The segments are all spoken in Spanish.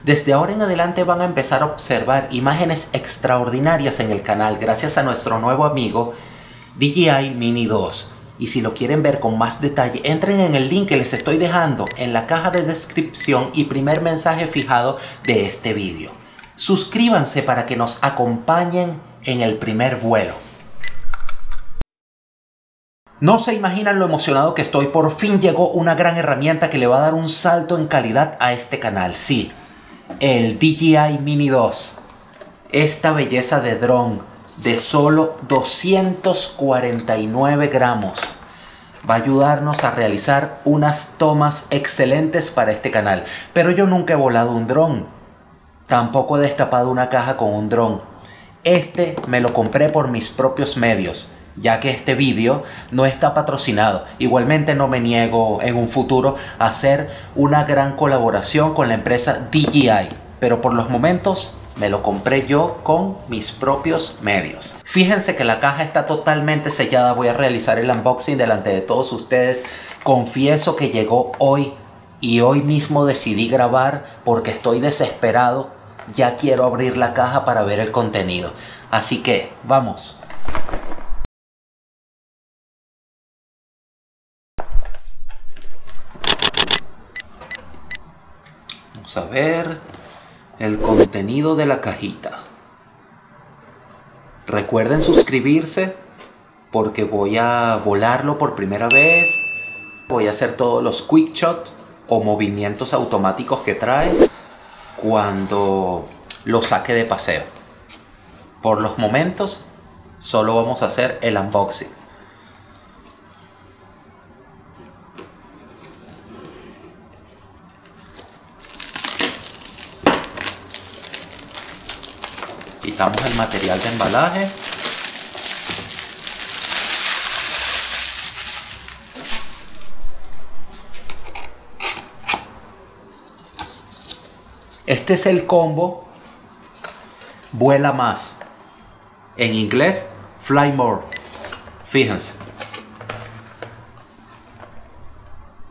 Desde ahora en adelante van a empezar a observar imágenes extraordinarias en el canal gracias a nuestro nuevo amigo DJI Mini 2. Y si lo quieren ver con más detalle, entren en el link que les estoy dejando en la caja de descripción y primer mensaje fijado de este vídeo. Suscríbanse para que nos acompañen en el primer vuelo. No se imaginan lo emocionado que estoy. Por fin llegó una gran herramienta que le va a dar un salto en calidad a este canal. Sí, el DJI Mini 2. Esta belleza de dron de solo 249 gramos va a ayudarnos a realizar unas tomas excelentes para este canal. Pero yo nunca he volado un dron. Tampoco he destapado una caja con un dron. Este me lo compré por mis propios medios, ya que este vídeo no está patrocinado. Igualmente no me niego en un futuro a hacer una gran colaboración con la empresa DJI, pero por los momentos me lo compré yo con mis propios medios. Fíjense que la caja está totalmente sellada. Voy a realizar el unboxing delante de todos ustedes. Confieso que llegó hoy y hoy mismo decidí grabar porque estoy desesperado. Ya quiero abrir la caja para ver el contenido. Así que vamos. Vamos a ver el contenido de la cajita. Recuerden suscribirse porque voy a volarlo por primera vez. Voy a hacer todos los quick shot o movimientos automáticos que trae cuando lo saque de paseo. Por los momentos solo vamos a hacer el unboxing. Quitamos el material de embalaje. Este es el combo Vuela Más. En inglés, Fly More. Fíjense.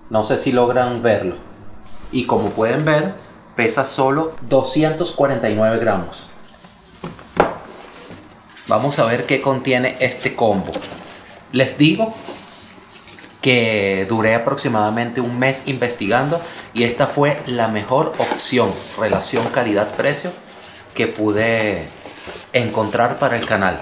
No sé si logran verlo. Y como pueden ver, pesa solo 249 gramos. Vamos a ver qué contiene este combo. Les digo que duré aproximadamente un mes investigando y esta fue la mejor opción, relación calidad-precio, que pude encontrar para el canal.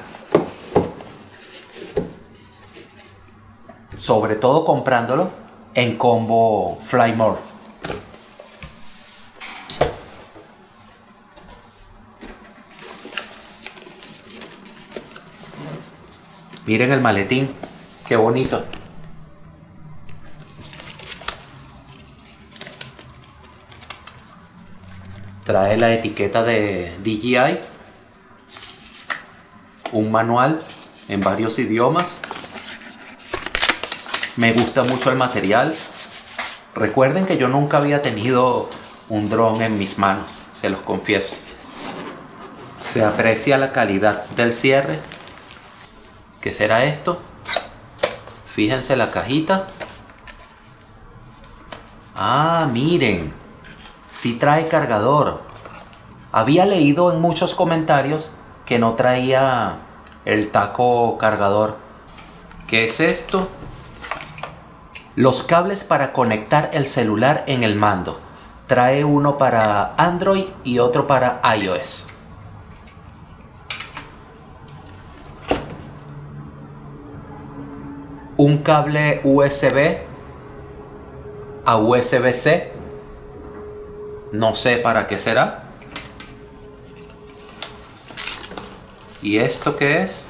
Sobre todo comprándolo en combo Fly More. Miren el maletín, qué bonito. Trae la etiqueta de DJI, un manual en varios idiomas. Me gusta mucho el material. Recuerden que yo nunca había tenido un dron en mis manos, se los confieso. Se aprecia la calidad del cierre. ¿Qué será esto? Fíjense la cajita. Ah, miren. Sí trae cargador. Había leído en muchos comentarios que no traía el taco cargador. ¿Qué es esto? Los cables para conectar el celular en el mando. Trae uno para Android y otro para iOS. Un cable USB a USB-C. No sé para qué será. ¿Y esto qué es?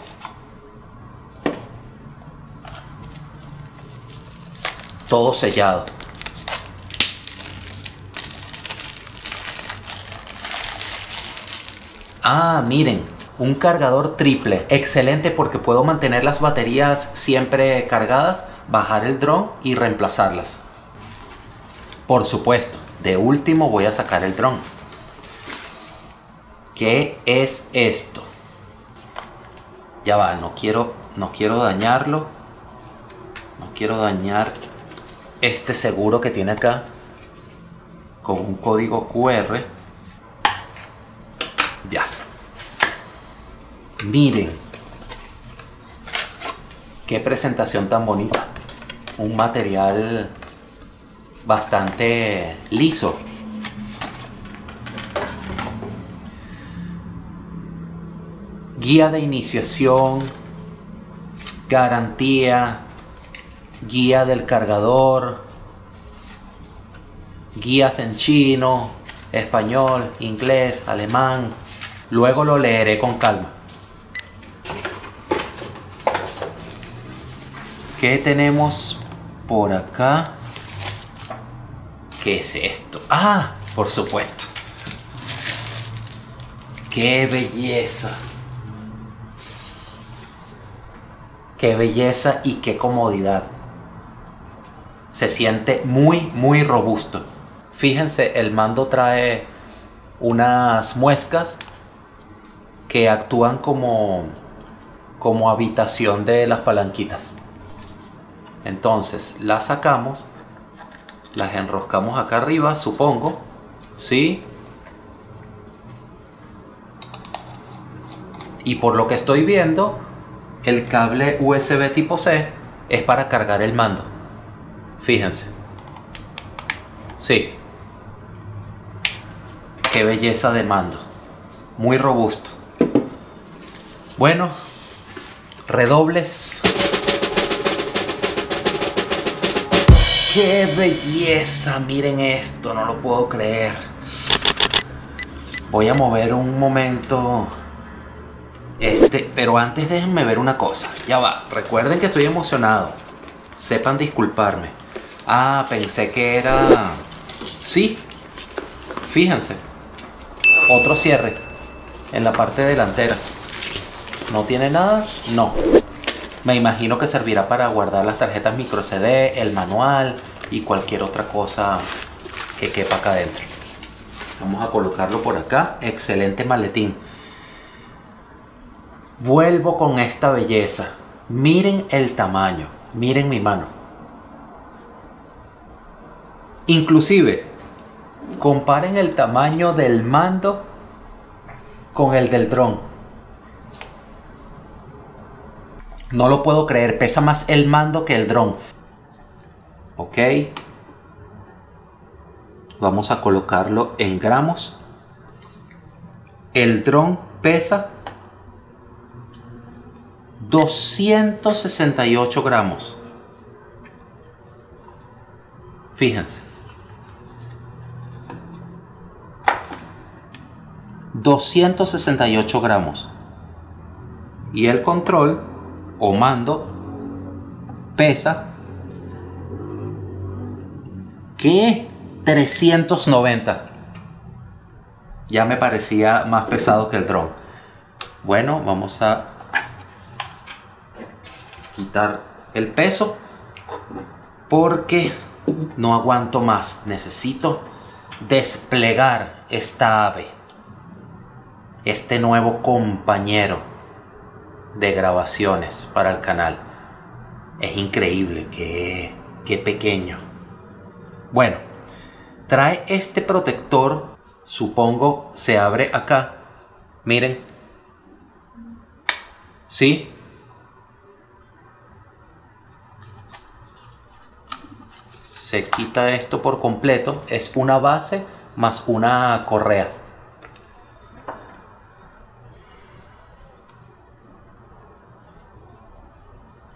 Todo sellado. Ah, miren. Un cargador triple, excelente porque puedo mantener las baterías siempre cargadas, bajar el dron y reemplazarlas. Por supuesto, de último voy a sacar el dron. ¿Qué es esto? Ya va, no quiero dañarlo. No quiero dañar este seguro que tiene acá con un código QR. Miren. Qué presentación tan bonita. Un material bastante liso. Guía de iniciación, garantía, guía del cargador, guías en chino, español, inglés, alemán. Luego lo leeré con calma. ¿Qué tenemos por acá? ¿Qué es esto? Ah, por supuesto. ¡Qué belleza! ¡Qué belleza y qué comodidad! Se siente muy, muy robusto. Fíjense, el mando trae unas muescas que actúan como habitación de las palanquitas. Entonces las sacamos, las enroscamos acá arriba, supongo, ¿sí? Y por lo que estoy viendo, el cable USB tipo C es para cargar el mando. Fíjense. Sí. Qué belleza de mando. Muy robusto. Bueno, redobles. ¡Qué belleza! Miren esto, no lo puedo creer. Voy a mover un momento pero antes déjenme ver una cosa. Ya va, recuerden que estoy emocionado. Sepan disculparme. Ah, pensé que era... Sí, fíjense. Otro cierre en la parte delantera. ¿No tiene nada? No. Me imagino que servirá para guardar las tarjetas micro CD, el manual y cualquier otra cosa que quepa acá adentro. Vamos a colocarlo por acá. Excelente maletín. Vuelvo con esta belleza. Miren el tamaño. Miren mi mano. Inclusive, comparen el tamaño del mando con el del dron. No lo puedo creer, pesa más el mando que el dron. Ok. Vamos a colocarlo en gramos. El dron pesa 268 gramos. Fíjense. 268 gramos. Y el control o mando pesa ¿qué? 390. Ya me parecía más pesado que el dron. Bueno, vamos a quitar el peso porque no aguanto más. Necesito desplegar esta ave, este nuevo compañero de grabaciones para el canal. Es increíble, qué pequeño. Bueno, trae este protector, supongo se abre acá. Miren. ¿Sí? Se quita esto por completo. Es una base más una correa.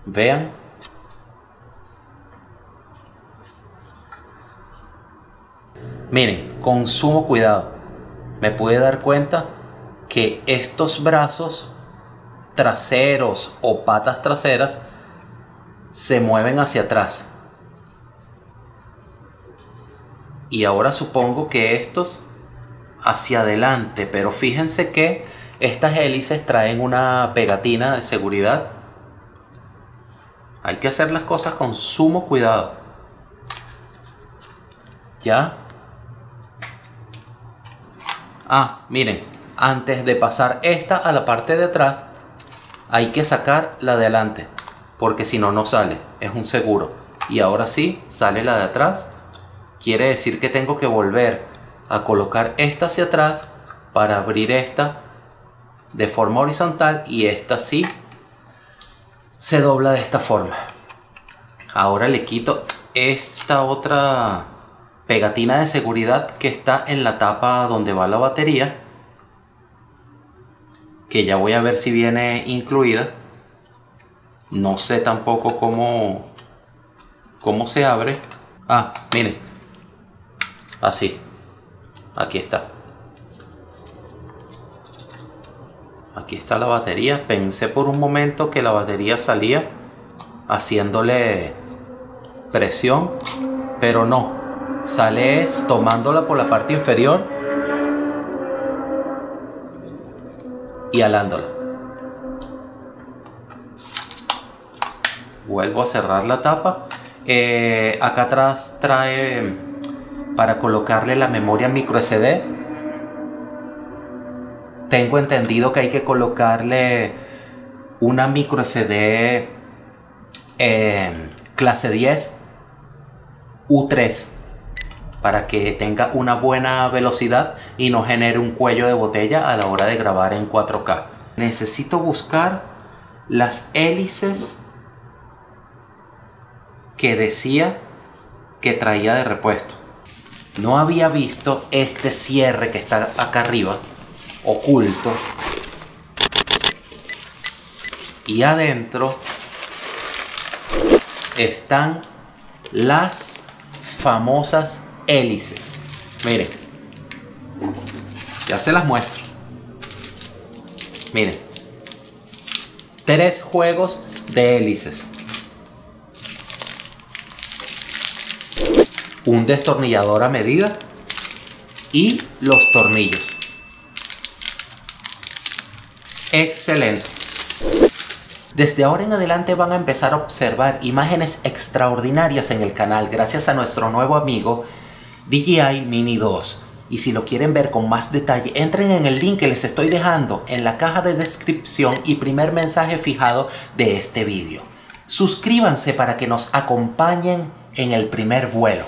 Vean. Miren, con sumo cuidado. Me pude dar cuenta que estos brazos traseros o patas traseras se mueven hacia atrás. Y ahora supongo que estos hacia adelante. Pero fíjense que estas hélices traen una pegatina de seguridad. Hay que hacer las cosas con sumo cuidado. ¿Ya? Ah, miren. Antes de pasar esta a la parte de atrás, hay que sacar la de adelante. Porque si no, no sale. Es un seguro. Y ahora sí, sale la de atrás. Quiere decir que tengo que volver a colocar esta hacia atrás para abrir esta de forma horizontal y esta sí se dobla de esta forma. Ahora le quito esta otra pegatina de seguridad que está en la tapa donde va la batería, que ya voy a ver si viene incluida. No sé tampoco cómo se abre. Ah, miren, así, aquí está. Aquí está la batería. Pensé por un momento que la batería salía haciéndole presión, pero no, sale tomándola por la parte inferior y alándola. Vuelvo a cerrar la tapa. Acá atrás trae para colocarle la memoria micro SD. Tengo entendido que hay que colocarle una micro SD clase 10 U3 para que tenga una buena velocidad y no genere un cuello de botella a la hora de grabar en 4K. Necesito buscar las hélices que decía que traía de repuesto. No había visto este cierre que está acá arriba, oculto, y adentro están las famosas hélices. Miren, ya se las muestro. Miren, 3 juegos de hélices, un destornillador a medida y los tornillos. Excelente. Desde ahora en adelante van a empezar a observar imágenes extraordinarias en el canal gracias a nuestro nuevo amigo DJI Mini 2. Y si lo quieren ver con más detalle, entren en el link que les estoy dejando en la caja de descripción y primer mensaje fijado de este vídeo. Suscríbanse para que nos acompañen en el primer vuelo.